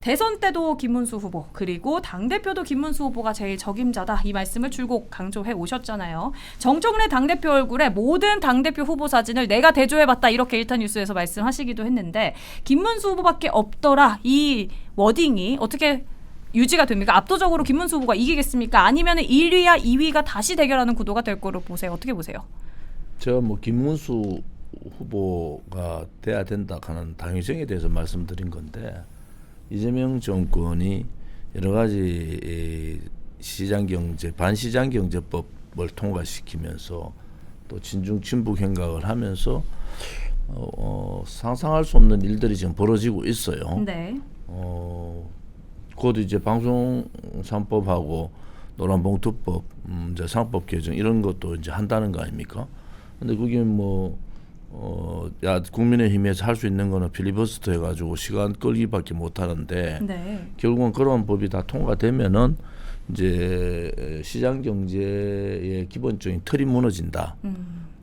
대선 때도 김문수 후보 그리고 당대표도 김문수 후보가 제일 적임자다 이 말씀을 줄곧 강조해 오셨잖아요. 정청래 당대표 얼굴에 모든 당대표 후보 사진을 내가 대조해봤다 이렇게 일타 뉴스에서 말씀하시기도 했는데 김문수 후보밖에 없더라 이 워딩이 어떻게 유지가 됩니까? 압도적으로 김문수 후보가 이기겠습니까? 아니면 1위와 2위가 다시 대결하는 구도가 될 거로 보세요. 어떻게 보세요? 저 뭐 김문수 후보가 돼야 된다 하는 당위성에 대해서 말씀드린 건데 이재명 정권이 여러 가지 시장경제 반시장경제법을 통과시키면서 또 친중 친북 행각을 하면서 상상할 수 없는 일들이 지금 벌어지고 있어요. 네. 곧 이제 방송 3법하고 노란봉투법, 이제 상법 개정 이런 것도 이제 한다는 거 아닙니까? 근데 그게 국민의힘에서 할 수 있는 거는 필리버스터 해가지고 시간 끌기밖에 못 하는데 네. 결국은 그런 법이 다 통과되면은 이제 시장 경제의 기본적인 틀이 무너진다.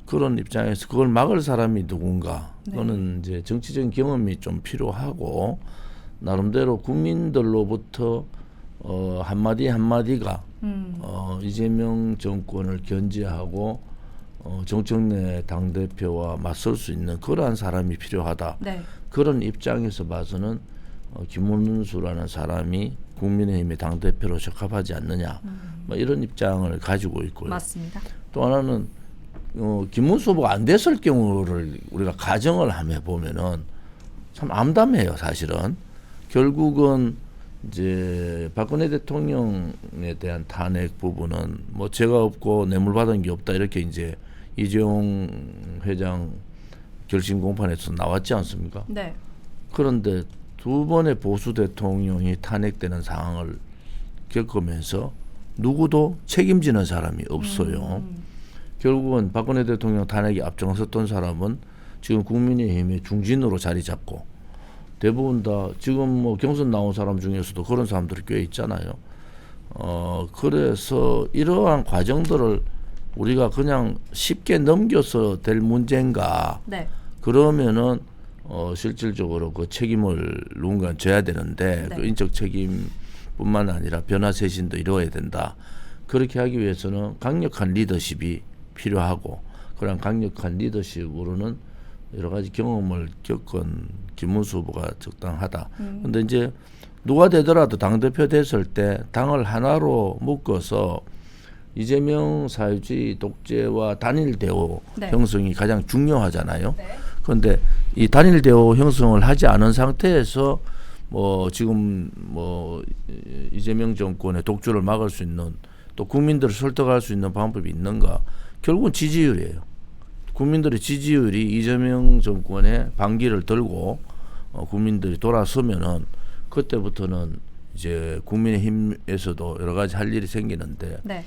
그런 입장에서 그걸 막을 사람이 누군가? 그거는 이제 정치적인 경험이 좀 필요하고 나름대로 국민들로부터 한마디 한마디가 이재명 정권을 견제하고 정청래 당대표와 맞설 수 있는 그러한 사람이 필요하다. 네. 그런 입장에서 봐서는 김문수라는 사람이 국민의힘의 당대표로 적합하지 않느냐. 뭐 이런 입장을 가지고 있고요. 맞습니다. 또 하나는 김문수 후보가 안 됐을 경우를 우리가 가정을 하며 보면은 참 암담해요. 사실은. 결국은 이제 박근혜 대통령에 대한 탄핵 부분은 뭐 죄가 없고 뇌물 받은 게 없다 이렇게 이제 이재용 회장 결심 공판에서 나왔지 않습니까? 네. 그런데 두 번의 보수 대통령이 탄핵되는 상황을 겪으면서 누구도 책임지는 사람이 없어요. 결국은 박근혜 대통령 탄핵에 앞장섰던 사람은 지금 국민의힘의 중진으로 자리 잡고 대부분 다 지금 뭐 경선 나온 사람 중에서도 그런 사람들이 꽤 있잖아요. 그래서 이러한 과정들을 우리가 그냥 쉽게 넘겨서 될 문제인가? 네. 그러면은 실질적으로 그 책임을 누군가 져야 되는데 네. 그 인적 책임뿐만 아니라 변화쇄신도 이루어야 된다. 그렇게 하기 위해서는 강력한 리더십이 필요하고 그런 강력한 리더십으로는 여러 가지 경험을 겪은 김문수 후보가 적당하다. 근데 이제 누가 되더라도 당대표 됐을 때 당을 하나로 묶어서 이재명 사회주의 독재와 단일 대우 네. 형성이 가장 중요하잖아요. 네. 그런데 이 단일 대우 형성을 하지 않은 상태에서 뭐 지금 뭐 이재명 정권의 독주를 막을 수 있는 또 국민들을 설득할 수 있는 방법이 있는가? 결국은 지지율이에요. 국민들의 지지율이 이재명 정권의 반기를 들고 국민들이 돌아서면은 그때부터는 이제 국민의힘에서도 여러 가지 할 일이 생기는데 네.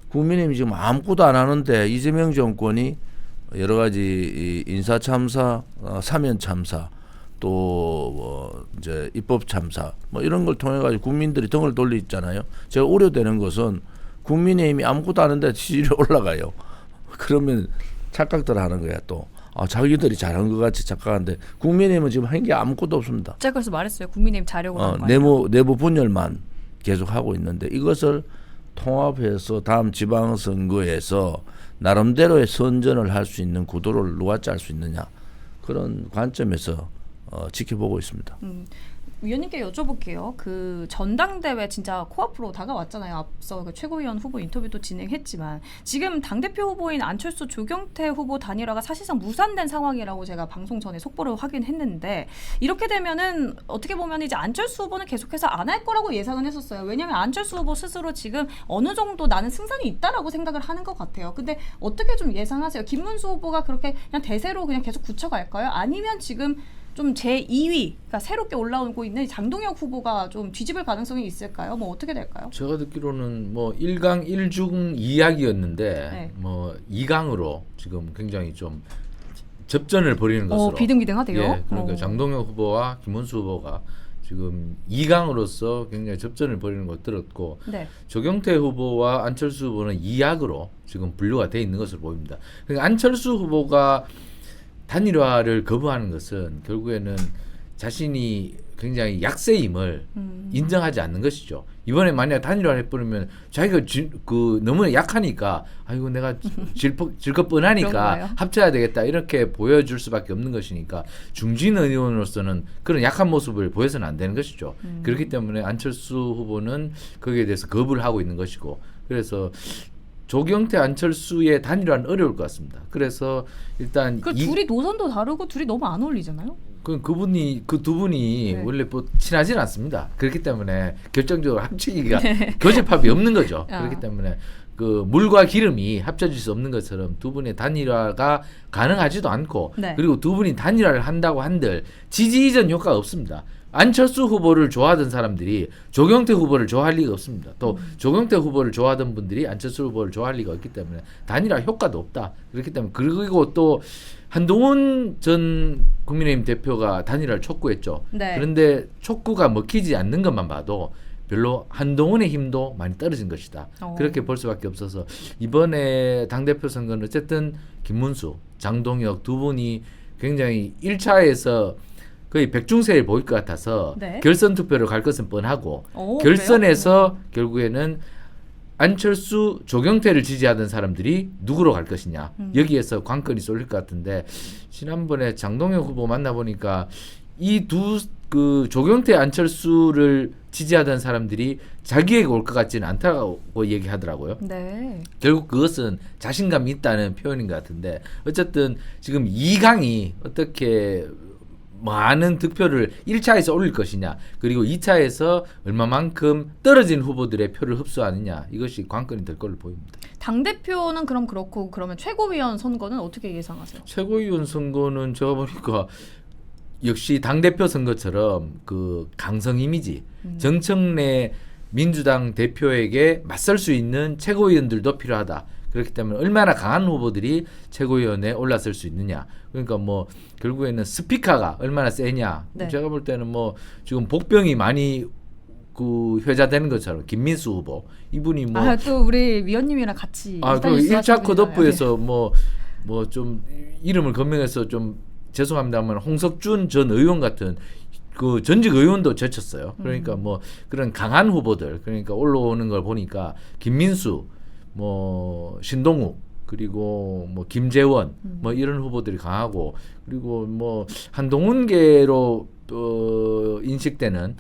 국민의힘이 지금 아무것도 안 하는데 이재명 정권이 여러 가지 인사 참사, 사면 참사, 또 이제 입법 참사 뭐 이런 걸 통해 가지고 국민들이 등을 돌리잖아요. 제가 우려되는 것은 국민의힘이 아무것도 안 하는데 지지율이 올라가요. 그러면 착각들 하는 거야 또. 자기들이 잘한 것 같이 착각하는데 국민의힘은 지금 한 게 아무것도 없습니다. 제가 그래서 말했어요. 국민의힘 자력으로 한 거 아니에요? 내부 분열만 계속 하고 있는데 이것을 통합해서 다음 지방선거에서 나름대로의 선전을 할 수 있는 구도를 누가 짤 수 있느냐 그런 관점에서 지켜보고 있습니다. 위원님께 여쭤볼게요. 그 전당대회 진짜 코앞으로 다가왔잖아요. 앞서 그 최고위원 후보 인터뷰도 진행했지만 지금 당대표 후보인 안철수 조경태 후보 단일화가 사실상 무산된 상황이라고 제가 방송 전에 속보를 확인했는데 이렇게 되면은 어떻게 보면 이제 안철수 후보는 계속해서 안 할 거라고 예상은 했었어요. 왜냐하면 안철수 후보 스스로 지금 어느 정도 나는 승산이 있다라고 생각을 하는 것 같아요. 근데 어떻게 좀 예상하세요? 김문수 후보가 그렇게 그냥 대세로 그냥 계속 굳혀갈까요? 아니면 지금 좀 제2위, 그러니까 새롭게 올라오고 있는 장동혁 후보가 좀 뒤집을 가능성이 있을까요? 뭐 어떻게 될까요? 제가 듣기로는 뭐 1강 1중 이야기였는데 네. 뭐 2강으로 지금 굉장히 좀 접전을 벌이는 것으로 비등비등하대요. 예, 그러니까 장동혁 후보와 김문수 후보가 지금 2강으로서 굉장히 접전을 벌이는 것 들었고 네. 조경태 후보와 안철수 후보는 2약으로 지금 분류가 돼 있는 것으로 보입니다. 그러니까 안철수 후보가 단일화를 거부하는 것은 결국에는 자신이 굉장히 약세임을 인정하지 않는 것이죠. 이번에 만약 단일화를 해버리면 자기가 너무 약하니까 아이고 내가 질 것 뻔하니까 그런가요? 합쳐야 되겠다 이렇게 보여줄 수밖에 없는 것이니까 중진 의원으로서는 그런 약한 모습을 보여서는 안 되는 것이죠. 그렇기 때문에 안철수 후보는 거기에 대해서 거부를 하고 있는 것이고 그래서 조경태 안철수의 단일화는 어려울 것 같습니다. 그래서 일단 둘이 노선도 다르고 둘이 너무 안 어울리잖아요. 그 두 분이 네. 원래 뭐 친하지는 않습니다. 그렇기 때문에 결정적으로 합치기가 교집합이 없는 거죠. 그렇기 때문에 그 물과 기름이 합쳐질 수 없는 것처럼 두 분의 단일화가 가능하지도 않고 네. 그리고 두 분이 단일화를 한다고 한들 지지 이전 효과가 없습니다. 안철수 후보를 좋아하던 사람들이 조경태 후보를 좋아할 리가 없습니다. 또 조경태 후보를 좋아하던 분들이 안철수 후보를 좋아할 리가 없기 때문에 단일화 효과도 없다. 그렇기 때문에 그리고 또 한동훈 전 국민의힘 대표가 단일화를 촉구했죠. 네. 그런데 촉구가 먹히지 않는 것만 봐도 별로 한동훈의 힘도 많이 떨어진 것이다. 그렇게 볼 수밖에 없어서 이번에 당대표 선거는 어쨌든 김문수, 장동혁 두 분이 굉장히 1차에서 거의 백중세를 보일 것 같아서 네. 결선 투표로 갈 것은 뻔하고 오, 결선에서 결국에는 안철수, 조경태를 지지하던 사람들이 누구로 갈 것이냐 여기에서 관건이 쏠릴 것 같은데 지난번에 장동혁 후보 만나보니까 이 그 조경태, 안철수를 지지하던 사람들이 자기에게 올 것 같지는 않다고 얘기하더라고요. 네. 결국 그것은 자신감이 있다는 표현인 것 같은데 어쨌든 지금 이강이 어떻게 많은 득표를 1차에서 올릴 것이냐 그리고 2차에서 얼마만큼 떨어진 후보들의 표를 흡수하느냐 이것이 관건이 될 걸로 보입니다. 당대표는 그럼 그렇고 그러면 최고위원 선거는 어떻게 예상하세요? 최고위원 선거는 제가 보니까 역시 당대표 선거처럼 그 강성 이미지 정청래 민주당 대표에게 맞설 수 있는 최고위원들도 필요하다. 그렇기 때문에 얼마나 강한 후보들이 최고위원회에 올랐을 수 있느냐. 그러니까 뭐 결국에는 스피커가 얼마나 세냐. 네. 제가 볼 때는 뭐 지금 복병이 많이 그 회자되는 것처럼 김민수 후보 이분이 뭐 또 우리 위원님이랑 같이 그 일단 1차 네. 컷오프에서 뭐 좀 이름을 거명해서 좀 죄송합니다만 홍석준 전 의원 같은 그 전직 의원도 제쳤어요. 그러니까 뭐 그런 강한 후보들 그러니까 올라오는 걸 보니까 김민수 뭐 신동욱 그리고 뭐 김재원 뭐 이런 후보들이 강하고 그리고 뭐 한동훈계로 인식되는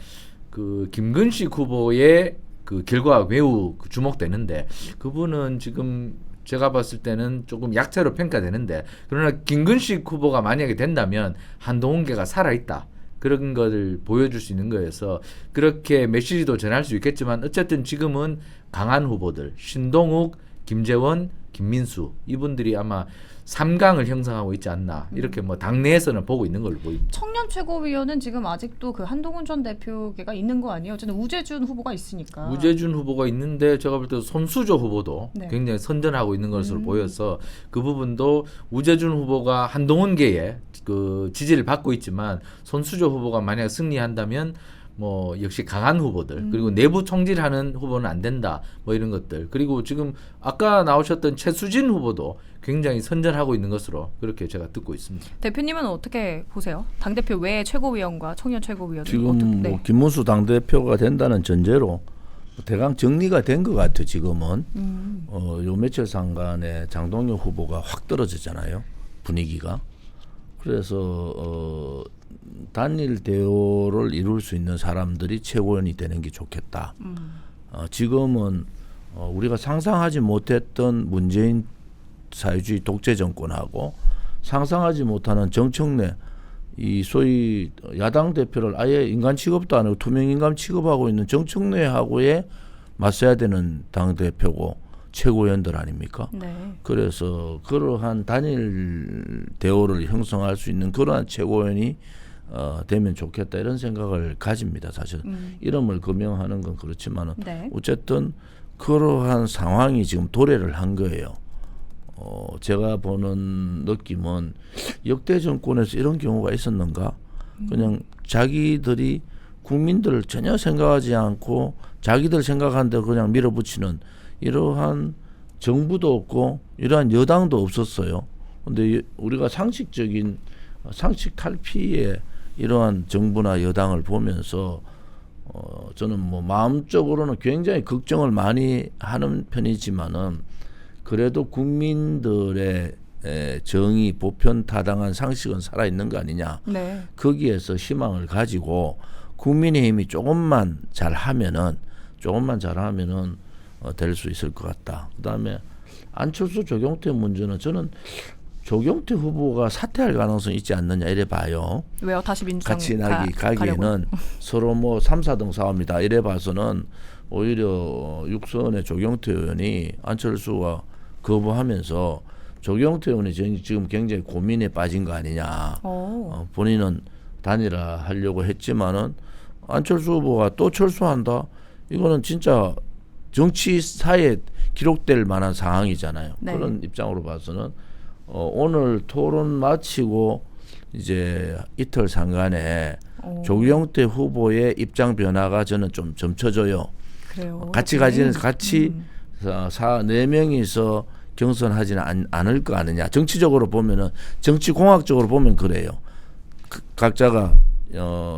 그 김근식 후보의 그 결과가 매우 주목되는데 그분은 지금 제가 봤을 때는 조금 약체로 평가되는데 그러나 김근식 후보가 만약에 된다면 한동훈계가 살아있다. 그런 것을 보여줄 수 있는 거여서 그렇게 메시지도 전할 수 있겠지만 어쨌든 지금은 강한 후보들 신동욱, 김재원, 김민수 이분들이 아마 3강을 형성하고 있지 않나 이렇게 뭐 당내에서는 보고 있는 걸로 보입니다. 청년 최고위원은 지금 아직도 그 한동훈 전 대표계가 있는 거 아니에요? 어쨌든 우재준 후보가 있으니까. 우재준 후보가 있는데 제가 볼 때 손수조 후보도 네. 굉장히 선전하고 있는 것으로 보여서 그 부분도 우재준 후보가 한동훈계의 그 지지를 받고 있지만 손수조 후보가 만약 승리한다면 뭐 역시 강한 후보들 그리고 내부 총질하는 후보는 안 된다 뭐 이런 것들 그리고 지금 아까 나오셨던 최수진 후보도 굉장히 선전하고 있는 것으로 그렇게 제가 듣고 있습니다. 대표님은 어떻게 보세요? 당대표 외 최고위원과 청년 최고위원은 지금 어떻게? 뭐 네. 김문수 당대표가 된다는 전제로 대강 정리가 된 것 같아요. 지금은 요 며칠 상간에 장동혁 후보가 확 떨어졌잖아요. 분위기가. 그래서 단일 대우를 이룰 수 있는 사람들이 최고위원이 되는 게 좋겠다. 지금은 우리가 상상하지 못했던 문재인 사회주의 독재 정권하고 상상하지 못하는 정청래 이 소위 야당 대표를 아예 인간 취급도 안 하고 투명 인간 취급하고 있는 정청래하고의 맞서야 되는 당 대표고 최고위원들 아닙니까? 네. 그래서 그러한 단일 대우를 형성할 수 있는 그러한 최고위원이 되면 좋겠다 이런 생각을 가집니다. 사실 이름을 거명하는 건 그렇지만은 네. 어쨌든 그러한 상황이 지금 도래를 한 거예요. 제가 보는 느낌은 역대 정권에서 이런 경우가 있었는가? 그냥 자기들이 국민들을 전혀 생각하지 않고 자기들 생각하는 대로 그냥 밀어붙이는 이러한 정부도 없고 이러한 여당도 없었어요. 근데 우리가 상식 탈피에 이러한 정부나 여당을 보면서 저는 뭐 마음적으로는 굉장히 걱정을 많이 하는 편이지만은 그래도 국민들의 정의, 보편, 타당한 상식은 살아있는 거 아니냐. 네. 거기에서 희망을 가지고 국민의힘이 조금만 잘하면은 될 수 있을 것 같다. 그다음에 안철수 조경태 문제는 저는 조경태 후보가 사퇴할 가능성이 있지 않느냐 이래 봐요. 왜요? 다시 민주당 같이 가려고? 가기에는 서로 뭐 3, 4등 싸움이다 이래 봐서는 오히려 육선의 조경태 의원이 안철수와 거부하면서 조경태 의원이 지금 굉장히 고민에 빠진 거 아니냐. 본인은 단일화 하려고 했지만은 안철수 후보가 또 철수한다. 이거는 진짜 정치사에 기록될 만한 상황이잖아요. 네. 그런 입장으로 봐서는 오늘 토론 마치고 이제 이틀 상간에 조경태 후보의 입장 변화가 저는 좀 점쳐져요. 그래요. 같이 네 명이서 경선하지는 않을 거 아니냐. 정치적으로 보면은 정치공학적으로 보면 그래요. 각자가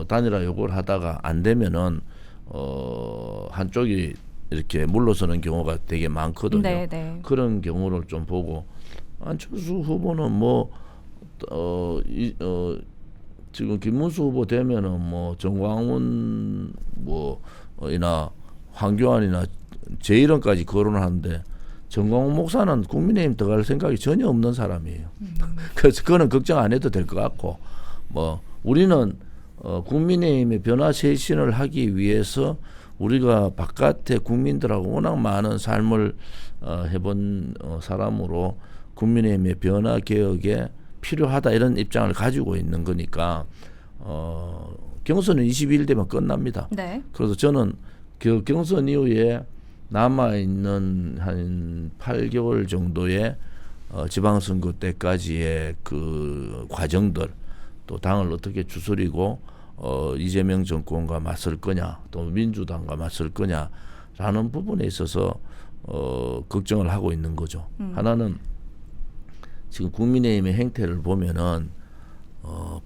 단일화 요구를 하다가 안 되면은 한쪽이 이렇게 물러서는 경우가 되게 많거든요. 네, 네. 그런 경우를 좀 보고 안철수 후보는 지금 김문수 후보 되면은 뭐 정광훈 이나 황교안이나 제 이름까지 거론을 하는데 정광훈 목사는 국민의힘 들어갈 생각이 전혀 없는 사람이에요. 그래서 그거는 걱정 안 해도 될 것 같고 우리는 국민의힘의 변화 쇄신을 하기 위해서 우리가 바깥에 국민들하고 워낙 많은 삶을 해본 사람으로 국민의힘의 변화 개혁에 필요하다 이런 입장을 가지고 있는 거니까 경선은 22일 되면 끝납니다. 네. 그래서 저는 그 경선 이후에 남아있는 한 8개월 정도의 지방선거 때까지의 그 과정들 또 당을 어떻게 추스리고 이재명 정권과 맞설 거냐 또 민주당과 맞설 거냐라는 부분에 있어서 걱정을 하고 있는 거죠. 하나는 지금 국민의힘의 행태를 보면은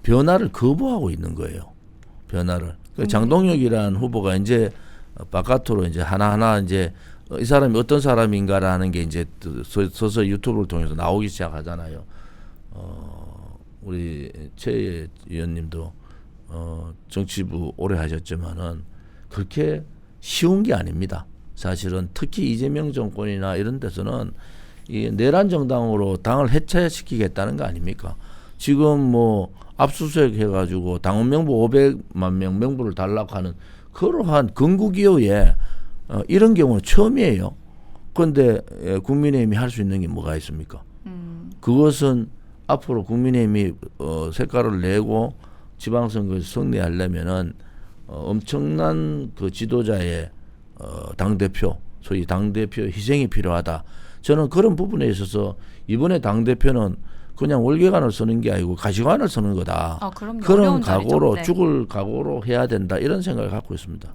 변화를 거부하고 있는 거예요. 변화를. 장동혁이라는 후보가 이제 바깥으로 이제 하나하나 이제 이 사람이 어떤 사람인가라는 게 이제 서서히 유튜브를 통해서 나오기 시작하잖아요. 우리 최 의원님도 정치부 오래 하셨지만은 그렇게 쉬운 게 아닙니다. 사실은 특히 이재명 정권이나 이런 데서는 이 내란 정당으로 당을 해체시키겠다는 거 아닙니까? 지금 압수수색 해가지고 당원 명부 500만 명 명부를 달라고 하는 그러한 건국이후에 이런 경우는 처음이에요. 그런데 국민의힘이 할 수 있는 게 뭐가 있습니까? 그것은 앞으로 국민의힘이 색깔을 내고 지방선거에서 승리하려면은 엄청난 그 지도자의 당대표, 소위 당대표 희생이 필요하다. 저는 그런 부분에 있어서 이번에 당대표는 그냥 월계관을 쓰는 게 아니고 가시관을 쓰는 거다. 그럼요. 그런 어려운 자리죠. 각오로 네. 죽을 각오로 해야 된다. 이런 생각을 갖고 있습니다.